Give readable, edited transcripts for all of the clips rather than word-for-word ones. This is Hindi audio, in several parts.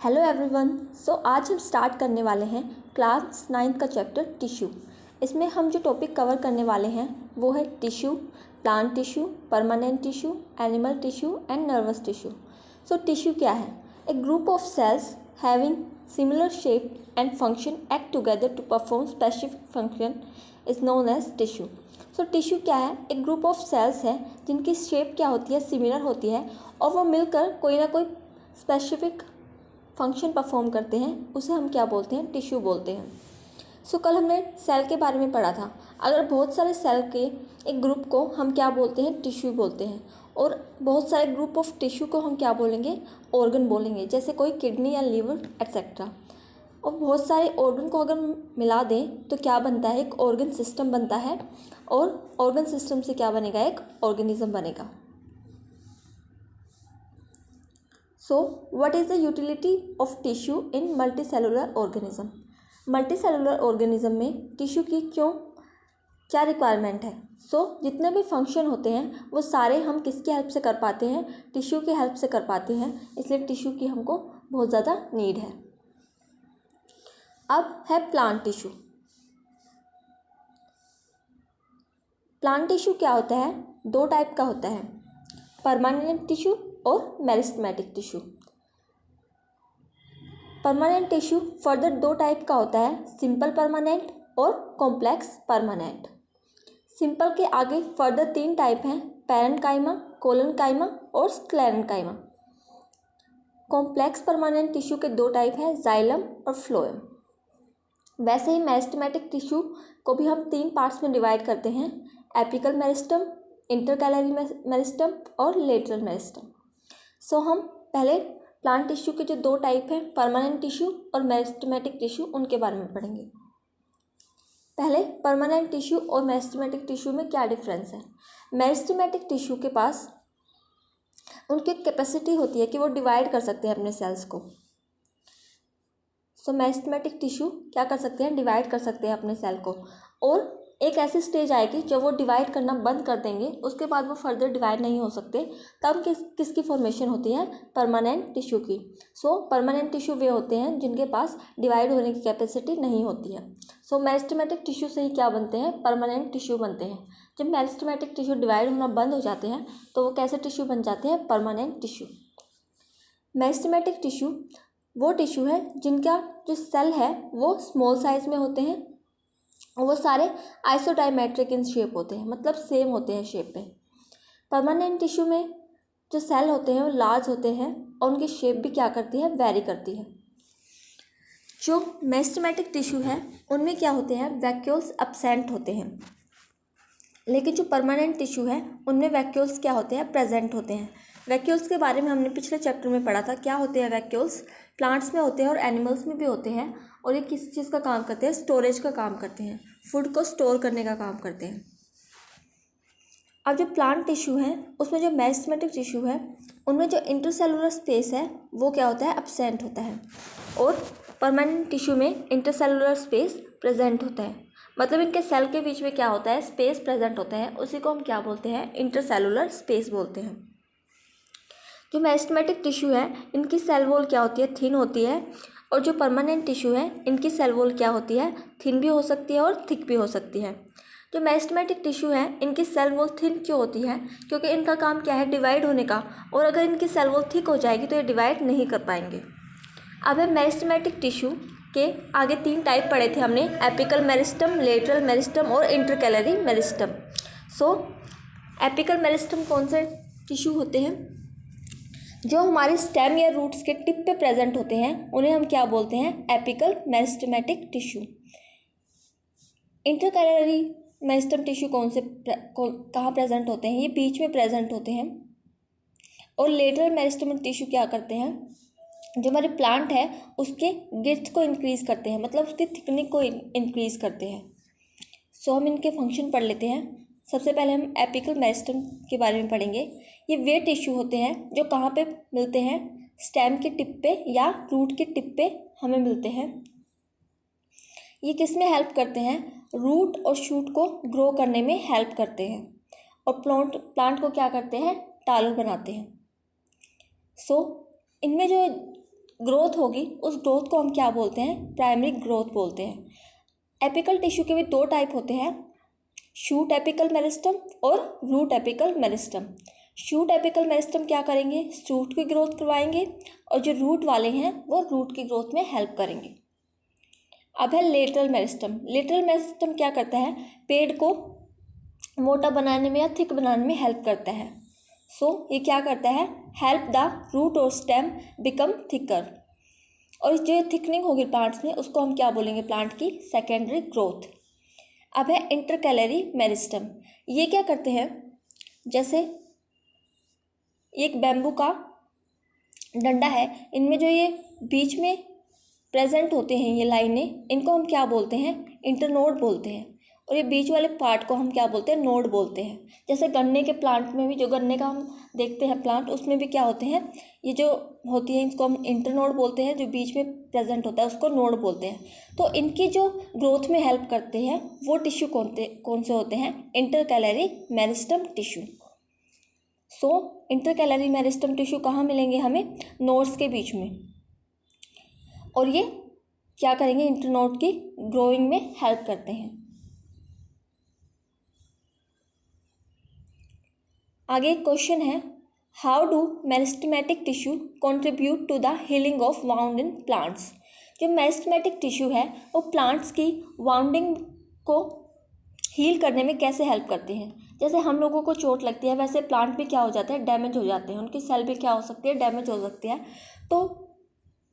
Hello everyone. आज हम स्टार्ट करने वाले हैं क्लास 9 का चैप्टर टिश्यू। इसमें हम जो टॉपिक कवर करने वाले हैं वो है tissue, plant tissue, permanent tissue, animal tissue and nervous tissue. Tissue क्या है? A group of cells having similar shape and function act together to perform specific function is known as tissue. Tissue क्या है? एक ग्रुप ऑफ सेल्स है जिनकी शेप क्या होती है, सिमिलर होती है, और वो मिलकर कोई ना कोई स्पेसिफिक फंक्शन परफॉर्म करते हैं, उसे हम क्या बोलते हैं? टिश्यू बोलते हैं। कल हमने सेल के बारे में पढ़ा था। अगर बहुत सारे सेल के एक ग्रुप को हम क्या बोलते हैं? टिश्यू बोलते हैं। और बहुत सारे ग्रुप ऑफ टिश्यू को हम क्या बोलेंगे? ऑर्गन बोलेंगे, जैसे कोई किडनी या लीवर एक्सेट्रा। और बहुत सारे ऑर्गन को अगर मिला दें तो क्या बनता है? एक ऑर्गन सिस्टम बनता है। और ऑर्गन सिस्टम से क्या बनेगा? एक ऑर्गेनिज्म बनेगा। What is the utility of tissue in multicellular organism? Multicellular organism में टिश्यू की क्या रिक्वायरमेंट है? जितने भी फंक्शन होते हैं वो सारे हम किसकी हेल्प से कर पाते हैं? टिश्यू की हेल्प से कर पाते हैं। इसलिए टिश्यू की हमको बहुत ज़्यादा नीड है। अब है प्लांट टिश्यू। प्लांट टिश्यू क्या होता है? दो टाइप का होता है, परमानेंट टिश्यू और meristematic tissue. Permanent tissue further दो टाइप का होता है, सिंपल परमानेंट और कॉम्प्लेक्स परमानेंट। सिंपल के आगे फर्दर 3 टाइप हैं, पैरेन्काइमा, कोलेन्काइमा और स्क्लेरेन्काइमा। कॉम्प्लेक्स परमानेंट टिश्यू के 2 टाइप हैं, जाइलम और फ्लोएम। वैसे ही मेरिस्टेमेटिक टिश्यू को भी हम 3 पार्ट्स में डिवाइड करते हैं, एपिकल मेरिस्टम, इंटरकैलरी मेरिस्टम और लेटरल मेरिस्टम। हम पहले प्लांट टिश्यू के जो 2 टाइप हैं, परमानेंट टिश्यू और मेरिस्टेमेटिक टिश्यू, उनके बारे में पढ़ेंगे। पहले परमानेंट टिश्यू और मेरिस्टेमेटिक टिश्यू में क्या डिफरेंस है? मेरिस्टेमेटिक टिश्यू के पास उनकी कैपेसिटी होती है कि वो डिवाइड कर सकते हैं अपने सेल्स को। मेरिस्टेमेटिक टिश्यू क्या कर सकते हैं? डिवाइड कर सकते हैं अपने सेल को। और एक ऐसी स्टेज आएगी जब वो डिवाइड करना बंद कर देंगे, उसके बाद वो फर्दर डिवाइड नहीं हो सकते। तब किसकी फॉर्मेशन होती है? परमानेंट टिश्यू की। परमानेंट टिश्यू वे होते हैं जिनके पास डिवाइड होने की कैपेसिटी नहीं होती है। मेरिस्टेमेटिक टिश्यू से ही क्या बनते हैं? परमानेंट टिश्यू बनते हैं। जब मेरिस्टेमेटिक टिश्यू डिवाइड होना बंद हो जाते हैं तो वो कैसे टिश्यू बन जाते हैं? Permanent tissue. मेरिस्टेमेटिक टिश्यू वो टिश्यू है जिनका जो सेल है वो स्मॉल साइज में होते हैं और वो सारे आइसोडायमेट्रिक इन शेप होते हैं, मतलब सेम होते हैं शेप में। परमानेंट टिश्यू में जो सेल होते हैं वो लार्ज होते हैं और उनकी शेप भी क्या करती है? वेरी करती है। जो मेरिस्टेमेटिक टिश्यू है उनमें क्या होते हैं? वैक्यूल्स एब्सेंट होते हैं। लेकिन जो परमानेंट टिश्यू है उनमें वैक्यूल्स क्या होते हैं? प्रेजेंट होते हैं। वैक्यूल्स के बारे में हमने पिछले चैप्टर में पढ़ा था। क्या होते हैं वैक्यूल्स? प्लांट्स में होते हैं और एनिमल्स में भी होते हैं। और ये किस चीज़ का काम करते हैं? स्टोरेज का काम करते हैं, फूड को स्टोर करने का काम करते हैं। अब जो प्लांट टिश्यू है उसमें जो मेरिस्टेमेटिक टिश्यू है उनमें जो इंटरसेलुलर स्पेस है वो क्या होता है? एब्सेंट होता है। और परमानेंट टिश्यू में इंटरसेलुलर स्पेस प्रेजेंट होता है। मतलब इनके सेल के बीच में क्या होता है? स्पेस प्रेजेंट होता है। उसी को हम क्या बोलते हैं? इंटरसेलुलर स्पेस बोलते हैं। जो मेरिस्टेमेटिक टिश्यू है इनकी सेल वॉल क्या होती है? थिन होती है। और जो परमानेंट टिश्यू है इनकी सेल वॉल क्या होती है? थिन भी हो सकती है और थिक भी हो सकती है। जो मेरिस्टेमेटिक टिश्यू है इनकी सेल वॉल थिन क्यों होती है? क्योंकि इनका काम क्या है? डिवाइड होने का। और अगर इनकी सेल वॉल थिक हो जाएगी तो ये डिवाइड नहीं कर पाएंगे। अब है मेरिस्टेमेटिक टिश्यू के आगे 3 टाइप पढ़े थे हमने, एपिकल मेरिस्टम, लेटरल मेरिस्टम और इंटरकैलरी मेरिस्टम। एपिकल मेरिस्टम कौन से टिश्यू होते हैं? जो हमारे स्टेम या रूट्स के टिप पे प्रेजेंट होते हैं उन्हें हम क्या बोलते हैं? Apical meristematic tissue. Intercalary meristem tissue कहाँ प्रेजेंट होते हैं? ये बीच में प्रेजेंट होते हैं। और लेटरल मेरिस्टेमेटिक टिश्यू क्या करते हैं? जो हमारे प्लांट है उसके गिट्स को इंक्रीज करते हैं, मतलब उसकी थिकनिंग को इंक्रीज करते हैं। हम इनके फंक्शन पढ़ लेते हैं। सबसे पहले हम एपिकल मेरिस्टम के बारे में पढ़ेंगे। ये वे टिश्यू होते हैं जो कहाँ पे मिलते हैं? स्टेम के टिप पे या रूट के टिप पे हमें मिलते हैं। ये किस में हेल्प करते हैं? रूट और शूट को ग्रो करने में हेल्प करते हैं। और प्लांट को क्या करते हैं? टालर बनाते हैं। इनमें जो ग्रोथ होगी उस ग्रोथ को हम क्या बोलते हैं, प्राइमरी ग्रोथ बोलते हैं। एपिकल टिश्यू के भी दो टाइप होते हैं, शूट एपिकल मेरिस्टम और root apical meristem. Shoot apical meristem क्या करेंगे, शूट की ग्रोथ करवाएंगे, और जो रूट वाले हैं वो रूट की ग्रोथ में हेल्प करेंगे। अब है लेटरल मेरिस्टम। लेटरल मेरिस्टम क्या करता है, पेड़ को मोटा बनाने में या थिक बनाने में हेल्प करता है। ये क्या करता है, हेल्प द रूट और स्टेम बिकम थिकर। और जो थिकनिंग होगी प्लांट्स में उसको हम क्या बोलेंगे, प्लांट की सेकेंडरी ग्रोथ। अब है इंटरकैलरी मेरिस्टम। ये क्या करते हैं, जैसे एक बैम्बू का डंडा है, इनमें जो ये बीच में प्रेजेंट होते हैं ये लाइनें, इनको हम क्या बोलते हैं, इंटरनोड बोलते हैं। और ये बीच वाले पार्ट को हम क्या बोलते हैं, नोड बोलते हैं। जैसे गन्ने के प्लांट में भी, जो गन्ने का हम देखते हैं प्लांट, उसमें भी क्या होते हैं, ये जो होती है इसको हम इंटरनोड बोलते हैं, जो बीच में प्रेजेंट होता है उसको नोड बोलते हैं। तो इनकी जो ग्रोथ में हेल्प करते हैं वो टिश्यू कौन से होते हैं, intercalary meristem tissue. Intercalary meristem tissue कहाँ मिलेंगे हमें, नोड्स के बीच में, और ये क्या करेंगे, इंटरनोड की ग्रोइंग में हेल्प करते हैं। आगे एक क्वेश्चन है, how do meristematic tissue contribute to the healing of wound in plants. जो मेरिस्टेमेटिक टिश्यू है वो प्लांट्स की वाउंडिंग को हील करने में कैसे हेल्प करते हैं। जैसे हम लोगों को चोट लगती है, वैसे प्लांट भी क्या हो जाते हैं, डैमेज हो जाते हैं, उनकी सेल भी क्या हो सकती है, डैमेज हो सकती है। तो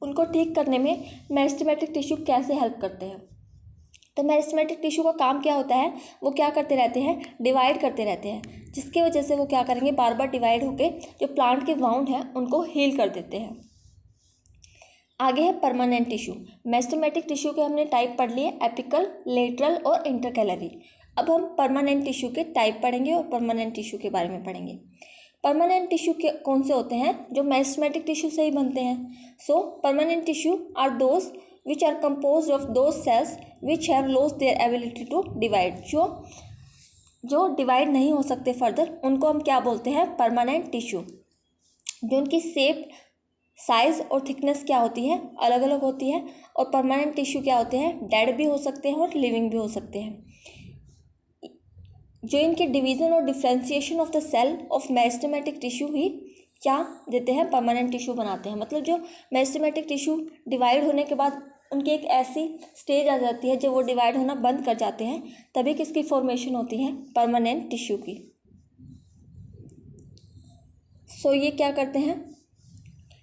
उनको ठीक करने में मेरिस्टेमेटिक टिश्यू कैसे हेल्प करते हैं। तो मेरिस्टेमेटिक टिश्यू का काम क्या होता है, वो क्या करते रहते हैं, डिवाइड करते रहते हैं, जिसकी वजह से वो क्या करेंगे, बार बार डिवाइड होके जो प्लांट के वाउंड हैं उनको हील कर देते हैं। आगे है परमानेंट टिश्यू। मेरिस्टेमेटिक टिश्यू के हमने टाइप पढ़ लिए, एपिकल, लेटरल और इंटरकैलरी। अब हम परमानेंट टिश्यू के टाइप पढ़ेंगे और परमानेंट टिश्यू के बारे में पढ़ेंगे। परमानेंट टिश्यू के कौन से होते हैं, जो मेरिस्टेमेटिक टिश्यू से ही बनते हैं। Permanent tissue are those which are composed of those cells which have lost their ability to divide। जो डिवाइड नहीं हो सकते फर्दर, उनको हम क्या बोलते हैं, परमानेंट टिश्यू। जो उनकी शेप, साइज और थिकनेस क्या होती है, अलग अलग होती है। और परमानेंट टिश्यू क्या होते हैं, डेड भी हो सकते हैं और लिविंग भी हो सकते हैं। जो इनके डिवीजन और differentiation of the cell of meristematic tissue ही क्या देते हैं, परमानेंट टिश्यू बनाते हैं। मतलब जो मेरिस्टेमेटिक टिश्यू डिवाइड होने के बाद उनकी एक ऐसी स्टेज आ जाती है जब वो डिवाइड होना बंद कर जाते हैं, तभी किसकी फॉर्मेशन होती है, परमानेंट टिश्यू की। ये क्या करते हैं,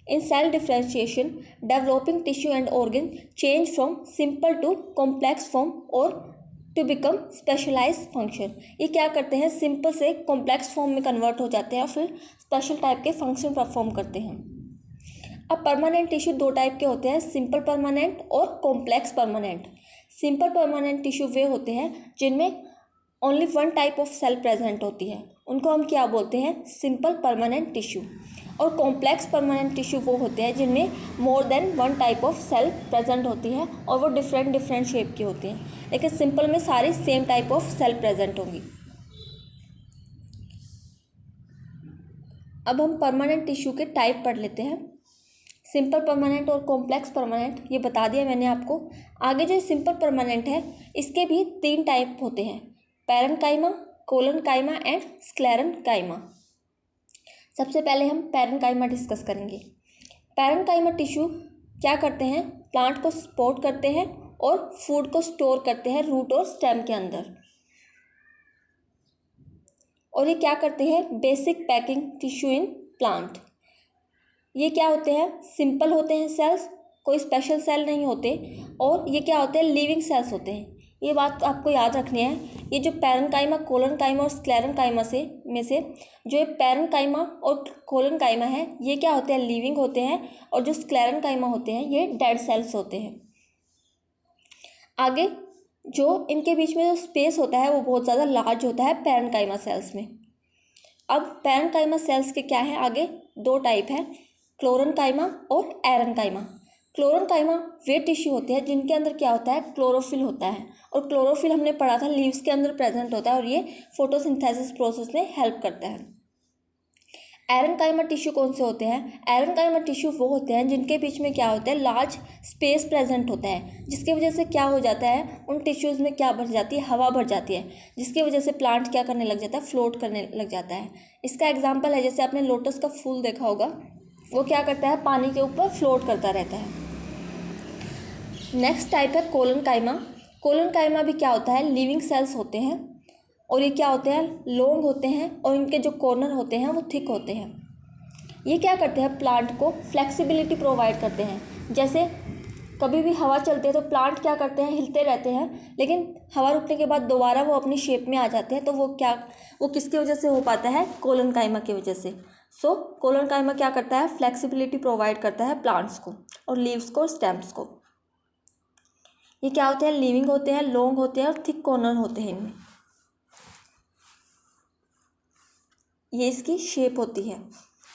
in cell differentiation developing tissue and organ change from simple to complex form और टू बिकम स्पेशलाइज फंक्शन। ये क्या करते हैं, सिंपल से कॉम्प्लेक्स फॉर्म में कन्वर्ट हो जाते हैं और फिर स्पेशल टाइप के फंक्शन परफॉर्म करते हैं। अब परमानेंट टिश्यू दो टाइप के होते हैं, सिंपल परमानेंट और complex permanent. Simple permanent tissue वे होते हैं जिनमें only one type of cell present होती है, उनको हम क्या बोलते हैं, सिंपल परमानेंट टिश्यू। और कॉम्प्लेक्स परमानेंट टिश्यू वो होते हैं जिनमें more than one type of cell present होती है और वो डिफरेंट शेप की होती हैं, लेकिन सिंपल में सारी same type of cell present होंगी। अब हम परमानेंट टिश्यू के टाइप पढ़ लेते हैं। सिंपल परमानेंट और कॉम्प्लेक्स परमानेंट ये बता दिया मैंने आपको। आगे जो सिंपल परमानेंट है इसके भी तीन टाइप होते हैं, पैरेन्काइमा, कोलेनकाइमा एंड स्क्लेरेन्काइमा। सबसे पहले हम पैरेन्काइमा डिस्कस करेंगे। पैरेन्काइमा टिश्यू क्या करते हैं, प्लांट को सपोर्ट करते हैं और फूड को स्टोर करते हैं रूट और स्टेम के अंदर। और ये क्या करते हैं, basic packing tissue in plant. ये क्या होते हैं, सिंपल होते हैं सेल्स, कोई स्पेशल सेल नहीं होते। और ये क्या होते हैं, लिविंग सेल्स होते हैं। ये बात आपको याद रखनी है। ये जो पैरेन्काइमा, कोलेनकाइमा और स्क्लेरेन्काइमा में से जो पैरेन्काइमा और कोलेनकाइमा है ये क्या होते हैं, लिविंग होते हैं। और जो स्क्लेरेन्काइमा होते हैं ये डेड सेल्स होते हैं। आगे जो इनके बीच में जो स्पेस होता है वो बहुत ज़्यादा लार्ज होता है पैरेन्काइमा सेल्स में। अब पैरेन्काइमा सेल्स के क्या है, आगे दो टाइप है, क्लोरेन्काइमा और एरेन्काइमा। क्लोरेन्काइमा वे टिश्यू होते हैं जिनके अंदर क्या होता है, क्लोरोफिल होता है। और क्लोरोफिल हमने पढ़ा था लीव्स के अंदर प्रेजेंट होता है और ये फोटोसिंथेसिस प्रोसेस में हेल्प करता है। एरेनकाइमा टिश्यू कौन से होते हैं? एरेनकाइमा टिश्यू वो होते हैं जिनके बीच में क्या होता है, लार्ज स्पेस प्रेजेंट होता है, जिसकी वजह से क्या हो जाता है, उन टिश्यूज़ में क्या भर जाती है, हवा भर जाती है, जिसकी वजह से प्लांट क्या करने लग जाता है, फ्लोट करने लग जाता है। इसका एग्जाम्पल है, जैसे आपने लोटस का फूल देखा होगा, वो क्या करता है, पानी के ऊपर फ्लोट करता रहता है। नेक्स्ट टाइप है कोलनकाइमा। कोलनकाइमा भी क्या होता है, लिविंग सेल्स होते हैं, और ये क्या होते हैं, लॉन्ग होते हैं, और इनके जो कॉर्नर होते हैं वो थिक होते हैं। ये क्या करते हैं, प्लांट को फ्लेक्सिबिलिटी प्रोवाइड करते हैं। जैसे कभी भी हवा चलती है तो प्लांट क्या करते हैं, हिलते रहते हैं, लेकिन हवा रुकने के बाद दोबारा वो अपनी शेप में आ जाते हैं। तो वो किसकी वजह से हो पाता है, कोलनकाइमा की वजह से। सो कोलनकाइमा क्या करता है, फ्लेक्सिबिलिटी प्रोवाइड करता है प्लांट्स को और लीव्स को और स्टेम्स को। ये क्या होते हैं, लिविंग होते हैं, लॉन्ग होते हैं और थिक कॉर्नर होते हैं इनमें। ये इसकी शेप होती है।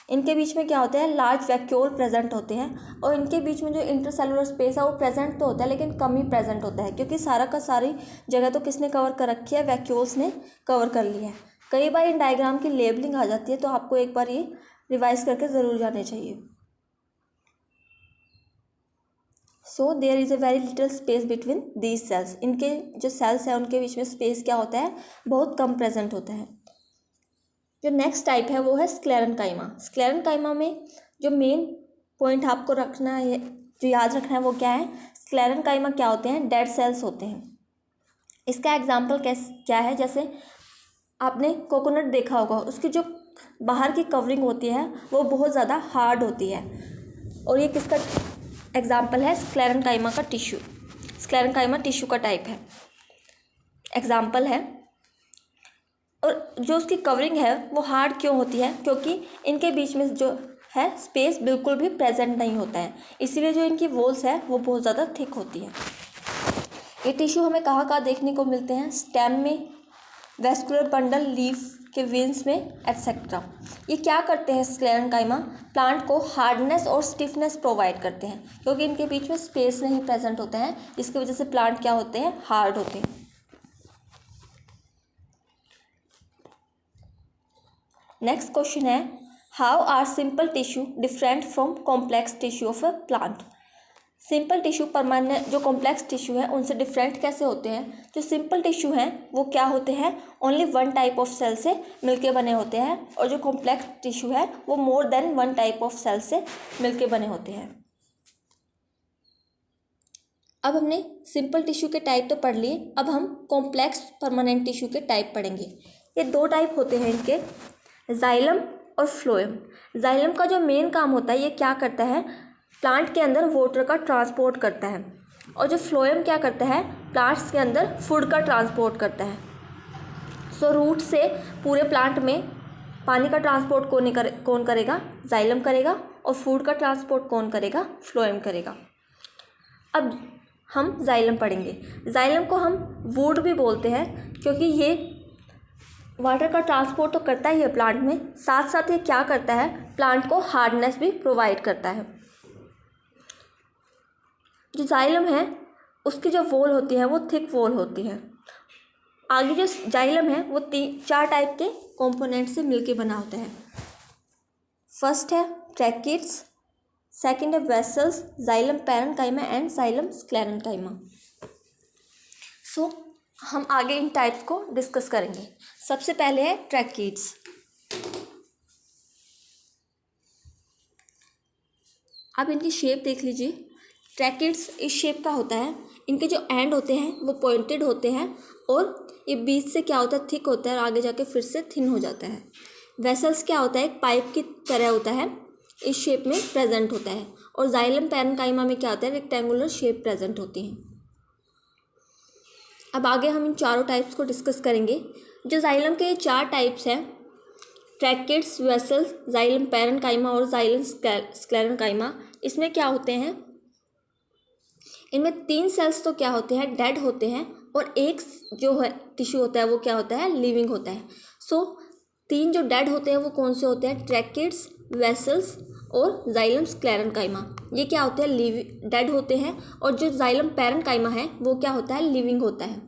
इनके बीच में क्या होता है, लार्ज वैक्यूल प्रेजेंट होते हैं, और इनके बीच में जो इंटरसेलुलर स्पेस है वो प्रेजेंट तो होता है, लेकिन कम ही प्रेजेंट होता है, क्योंकि सारा का सारी जगह तो किसने कवर कर रखी है, वैक्यूल्स ने कवर कर ली है। कई बार इन डायग्राम की लेबलिंग आ जाती है, तो आपको एक बार ये रिवाइज करके ज़रूर जाने चाहिए। So there is a very little space between these cells. इनके जो सेल्स हैं उनके बीच में स्पेस क्या होता है, बहुत कम प्रेजेंट होता है। जो नेक्स्ट टाइप है वो है स्क्लेरेनकाइमा। स्क्लेरेनकाइमा में जो मेन पॉइंट आपको रखना है, जो याद रखना है, वो क्या है, स्क्लेरेनकाइमा क्या होते हैं, डेड सेल्स होते हैं। इसका एग्जाम्पल क्या है, जैसे आपने कोकोनट देखा होगा, उसकी जो बाहर की कवरिंग होती है वो बहुत ज़्यादा हार्ड होती है, और ये किसका एग्जाम्पल है, स्क्लेरेनकाइमा का टिश्यू। स्क्लेरेनकाइमा टिश्यू का टाइप है, एग्जाम्पल है। और जो उसकी कवरिंग है वो हार्ड क्यों होती है, क्योंकि इनके बीच में जो है स्पेस बिल्कुल भी प्रेजेंट नहीं होता है, इसीलिए जो इनकी वॉल्स है वो बहुत ज़्यादा थिक होती है। ये टिश्यू हमें कहाँ कहाँ देखने को मिलते हैं, स्टेम में, वेस्कुलर बंडल, लीफ के वेन्स में, एटसेट्रा। ये क्या करते हैं, स्क्लेरेनकाइमा प्लांट को हार्डनेस और स्टिफनेस प्रोवाइड करते हैं, क्योंकि इनके बीच में स्पेस नहीं प्रेजेंट होता है, इसकी वजह से प्लांट क्या होते हैं, हार्ड होते हैं। नेक्स्ट क्वेश्चन है, how are simple tissue different from complex tissue of a plant. Simple tissue permanent जो कॉम्प्लेक्स टिश्यू है उनसे डिफरेंट कैसे होते हैं। जो सिंपल टिश्यू हैं वो क्या होते हैं, only one type of cell से मिलके बने होते हैं, और जो कॉम्प्लेक्स टिश्यू है वो more than one type of cell से मिलके बने होते हैं। अब हमने सिंपल टिश्यू के टाइप तो पढ़ लिए, अब हम कॉम्प्लेक्स परमानेंट टिश्यू के टाइप पढ़ेंगे। ये दो टाइप होते हैं इनके, जाइलम और फ्लोएम। जाइलम का जो मेन काम होता है, ये क्या करता है, प्लांट के अंदर वाटर का ट्रांसपोर्ट करता है, और जो फ्लोएम क्या करता है, प्लांट्स के अंदर फूड का ट्रांसपोर्ट करता है। सो रूट से पूरे प्लांट में पानी का ट्रांसपोर्ट कौन करेगा, जाइलम करेगा, और फूड का ट्रांसपोर्ट कौन करेगा, फ्लोएम करेगा। अब हम जाइलम पढ़ेंगे। जाइलम को हम वुड भी बोलते हैं, क्योंकि ये वाटर का ट्रांसपोर्ट तो करता ही है प्लांट में, साथ साथ ये क्या करता है, प्लांट को हार्डनेस भी प्रोवाइड करता है। जो जाइलम है उसकी जो वॉल होती है वो थिक वॉल होती है। आगे जो जाइलम है वो चार टाइप के कंपोनेंट से मिलके बना होता है। फर्स्ट है ट्रैकिड्स, सेकंड है vessels, xylem parenchyma and xylem sclerenchyma. So हम आगे इन टाइप्स को डिस्कस करेंगे। सबसे पहले है ट्रैकिड्स। आप इनकी शेप देख लीजिए। ट्रैकिड्स इस शेप का होता है, इनके जो एंड होते हैं वो पॉइंटेड होते हैं, और ये बीच से क्या होता है, थिक होता है, और आगे जाके फिर से थिन हो जाता है। वेसल्स क्या होता है, एक पाइप की तरह होता है, इस शेप में प्रेजेंट होता है। और जाइलम पैरेन्काइमा में क्या होता है, रेक्टेंगुलर शेप प्रेजेंट होती है। अब आगे हम इन चारों टाइप्स को डिस्कस करेंगे। जो जाइलम के ये चार टाइप्स हैं, ट्रैकिड्स, वेसल्स, जाइलम पैरेन्काइमा और जाइलम स्क्लेरेन्काइमा, इसमें क्या होते हैं, इनमें 3 सेल्स तो क्या होते हैं, डेड होते हैं, और एक जो है टिश्यू होता है वो क्या होता है, लिविंग होता है। सो 3 जो डेड होते हैं वो कौन से होते हैं, ट्रैकिड्स, वेसल्स और जाइलम स्क्लेरेन्काइमा। ये क्या होते हैं, डेड होते हैं, और जो जाइलम पैरेन्काइमा है वो क्या होता है, लिविंग होता है।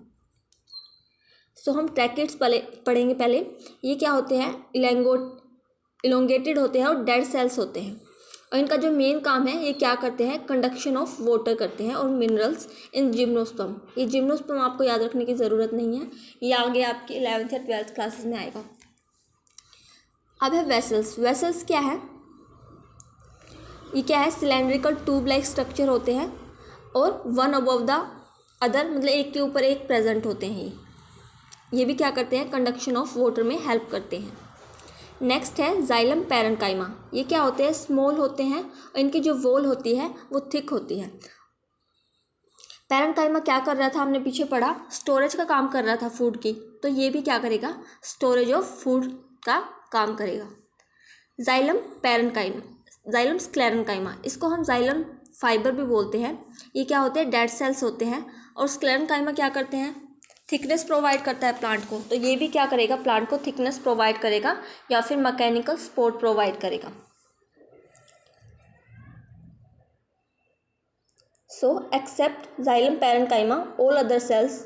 सो हम ट्रैकिड्स पढ़ेंगे पहले। ये क्या होते हैं, इलोंगेटेड होते हैं और डेड सेल्स होते हैं। और इनका जो मेन काम है, ये क्या करते हैं, कंडक्शन ऑफ वाटर करते हैं और मिनरल्स इन जिम्नोस्पर्म। ये जिम्नोस्पर्म आपको याद रखने की ज़रूरत नहीं है, ये आगे आपकी 11th या 12th क्लासेस में आएगा। अब है वेसल्स। वेसल्स क्या है, ये क्या है, सिलेंड्रिकल ट्यूब लाइक स्ट्रक्चर होते हैं और वन अबव द अदर, मतलब एक के ऊपर एक प्रेजेंट होते हैं। ये भी क्या करते हैं, कंडक्शन ऑफ वाटर में हेल्प करते हैं। नेक्स्ट है जाइलम पैरेन्काइमा। ये क्या होते हैं, स्मॉल होते हैं और इनकी जो वॉल होती है वो थिक होती है। पैरेन्काइमा क्या कर रहा था, हमने पीछे पढ़ा, स्टोरेज का काम कर रहा था फूड की, तो ये भी क्या करेगा, स्टोरेज ऑफ फूड का काम करेगा। जाइलम पैरेन्काइमा, जाइलम स्क्लेरेन्काइमा, इसको हम जाइलम फाइबर भी बोलते हैं। ये क्या होते हैं, डेड सेल्स होते हैं। और स्क्लेरेन्काइमा क्या करते हैं, थिकनेस प्रोवाइड करता है प्लांट को, तो ये भी क्या करेगा, प्लांट को थिकनेस प्रोवाइड करेगा या फिर मैकेनिकल सपोर्ट प्रोवाइड करेगा। So except xylem parenchyma all other cells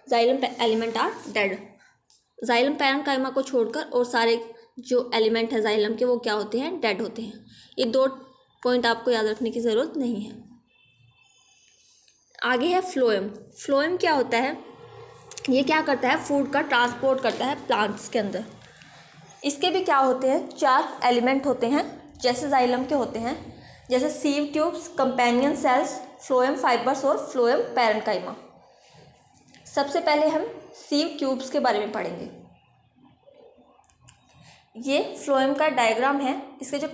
xylem element are dead. Xylem parenchyma को छोड़कर और सारे जो एलिमेंट है जाइलम के वो क्या होते हैं, डेड होते हैं। ये 2 पॉइंट आपको याद रखने की ज़रूरत नहीं है। आगे है फ्लोएम। फ्लोएम क्या होता है, ये क्या करता है, फूड का ट्रांसपोर्ट करता है प्लांट्स के अंदर। इसके भी क्या होते हैं, 4 एलिमेंट होते हैं जैसे जाइलम के होते हैं, जैसे sieve tubes, companion cells, phloem fibres और फ्लोएम पैरेन्काइमा। सबसे पहले हम सीव ट्यूब्स के बारे में पढ़ेंगे। ये फ्लोएम का डायग्राम है, इसके जो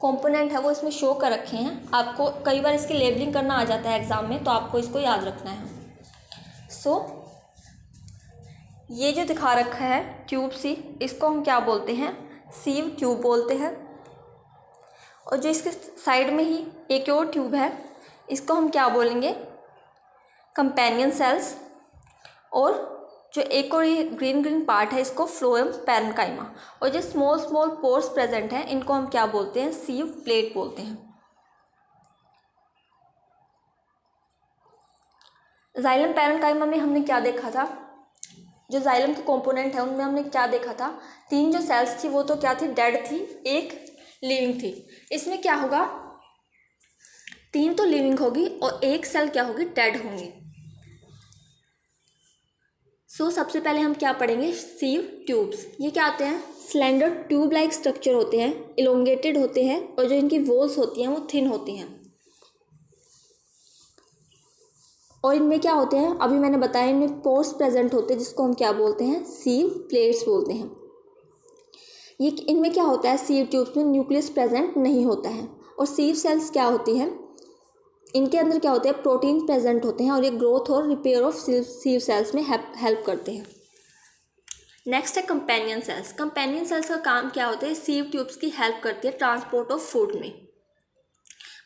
कंपोनेंट है वो इसमें शो कर रखे हैं। आपको कई बार इसकी लेबलिंग करना आ जाता है एग्जाम में, तो आपको इसको याद रखना है। ये जो दिखा रखा है ट्यूब सी, इसको हम क्या बोलते हैं, सीव ट्यूब बोलते हैं। और जो इसके साइड में ही एक और ट्यूब है, इसको हम क्या बोलेंगे, कंपेनियन सेल्स। और जो एक और ये ग्रीन ग्रीन पार्ट है, इसको फ्लोएम पैरेन्काइमा। और जो स्मॉल स्मॉल पोर्स प्रेजेंट हैं, इनको हम क्या बोलते हैं, सीव प्लेट बोलते हैं। जाइलम पैरेन्काइमा में हमने क्या देखा था, जो जाइलम के कंपोनेंट है उनमें हमने क्या देखा था, 3 जो सेल्स थी वो तो क्या थी, डेड थी, एक लिविंग थी। इसमें क्या होगा, 3 तो लिविंग होगी और एक सेल क्या होगी, डेड होंगी। सबसे पहले हम क्या पढ़ेंगे, सीव ट्यूब्स। ये क्या होते हैं, स्लेंडर ट्यूब लाइक स्ट्रक्चर होते हैं, इलोंगेटेड होते हैं और जो इनकी वॉल्स होती हैं वो थिन होती हैं। और इनमें क्या होते हैं, अभी मैंने बताया, इनमें पोर्स प्रेजेंट होते हैं जिसको हम क्या बोलते हैं, सीव प्लेट्स बोलते हैं। ये इनमें क्या होता है, सीव ट्यूब्स में न्यूक्लियस प्रेजेंट नहीं होता है। और सीव सेल्स क्या होती हैं, इनके अंदर क्या होते हैं, प्रोटीन प्रेजेंट होते हैं और ये ग्रोथ और रिपेयर ऑफ सीव सेल्स में हेल्प करते हैं। नेक्स्ट है कंपेनियन सेल्स। कंपेनियन सेल्स का काम क्या होता है, सीव ट्यूब्स की हेल्प करती है ट्रांसपोर्ट ऑफ फूड में।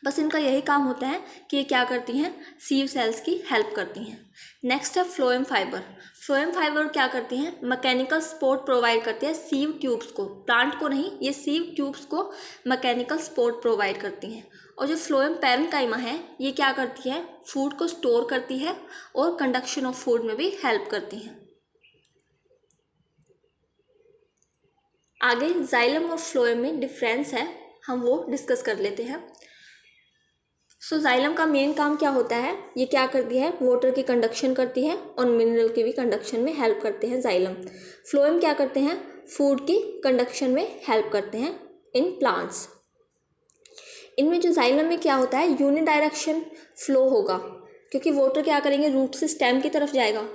बस इनका यही काम होता है कि ये क्या करती हैं, सीव सेल्स की हेल्प करती हैं। नेक्स्ट है फ्लोएम फाइबर। फ्लोएम फाइबर क्या करती हैं, मैकेनिकल सपोर्ट प्रोवाइड करती है सीव ट्यूब्स को, प्लांट को नहीं, ये सीव ट्यूब्स को मैकेनिकल सपोर्ट प्रोवाइड करती हैं। और जो फ्लोएम पैरेन्काइमा है, ये क्या करती है, फूड को स्टोर करती है और कंडक्शन ऑफ फूड में भी हेल्प करती हैं। आगे जाइलम और फ्लोएम में डिफरेंस है, हम वो डिस्कस कर लेते हैं। जाइलम का मेन काम क्या होता है, ये क्या करती है, वाटर की कंडक्शन करती है और मिनरल की भी कंडक्शन में हेल्प करते हैं जाइलम। फ्लोएम क्या करते हैं, फूड की कंडक्शन में हेल्प करते हैं इन प्लांट्स। इनमें जो जाइलम में क्या होता है, यूनिडायरेक्शन फ्लो होगा, क्योंकि वाटर क्या करेंगे, रूट से स्टेम की तरफ जाएगा।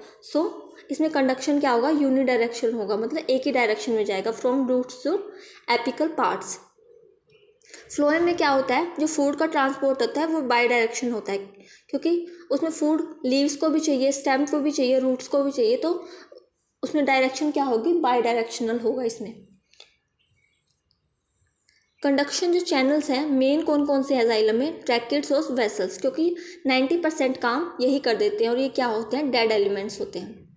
इसमें कंडक्शन क्या होगा, यूनिडायरेक्शन होगा, मतलब एक ही डायरेक्शन में जाएगा, from roots to apical parts. Phloem में क्या होता है, जो फूड का ट्रांसपोर्ट होता है वो बाई डायरेक्शन होता है, क्योंकि उसमें फूड लीव्स को भी चाहिए, स्टेम को भी चाहिए, रूट्स को भी चाहिए, तो उसमें डायरेक्शन क्या होगी, बाई डायरेक्शनल होगा। इसमें कंडक्शन जो चैनल्स हैं मेन कौन कौन से हैं जाइलम में, ट्रैकिड्स और वेसल्स, क्योंकि 90% काम यही कर देते हैं और ये क्या होते हैं, डेड एलिमेंट्स होते हैं।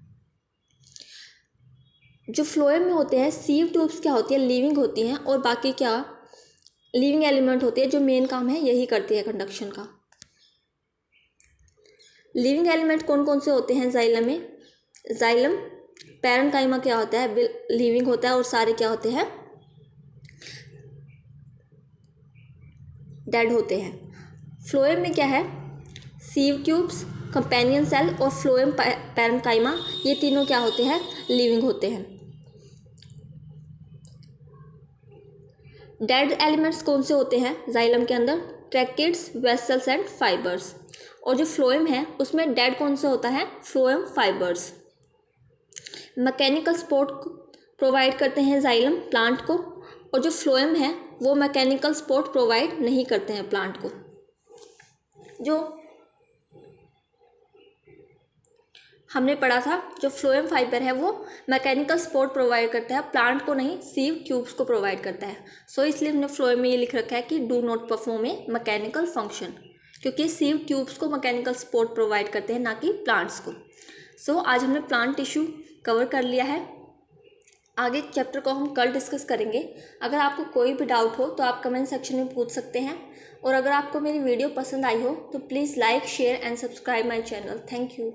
जो फ्लोएम में होते हैं, सीव ट्यूब्स क्या होती है, लिविंग होती हैं और बाकी क्या लिविंग एलिमेंट होते हैं, जो मेन काम है यही करती है कंडक्शन का। लिविंग एलिमेंट कौन कौन से होते हैं जाइलम में, जाइलम पैरेन्काइमा क्या होता है, लिविंग होता है और सारे क्या होते हैं, डेड होते हैं। फ्लोएम में क्या है, सीव ट्यूब्स, कंपेनियन सेल और फ्लोएम पैरेन्काइमा, ये तीनों क्या होते हैं, लिविंग होते हैं। डेड एलिमेंट्स कौन से होते हैं जाइलम के अंदर, ट्रैकिड्स, वेसल्स एंड फाइबर्स। और जो फ्लोएम है उसमें डेड कौन सा होता है, phloem fibres. Mechanical support provide करते हैं जाइलम प्लांट को, और जो फ्लोएम है वो मैकेनिकल सपोर्ट प्रोवाइड नहीं करते हैं प्लांट को। जो हमने पढ़ा था, जो फ्लोएम फाइबर है वो मैकेनिकल सपोर्ट प्रोवाइड करता है प्लांट को, नहीं सीव ट्यूब्स को प्रोवाइड करता है। सो इसलिए हमने फ्लोएम में ये लिख रखा है कि do not perform a mechanical function, क्योंकि सीव ट्यूब्स को मैकेनिकल सपोर्ट प्रोवाइड करते हैं, ना कि प्लांट्स को। सो आज हमने प्लांट टिश्यू कवर कर लिया है। आगे चैप्टर को हम कल डिस्कस करेंगे। अगर आपको कोई भी डाउट हो तो आप कमेंट सेक्शन में पूछ सकते हैं, और अगर आपको मेरी वीडियो पसंद आई हो तो please like, share and subscribe my channel. Thank you.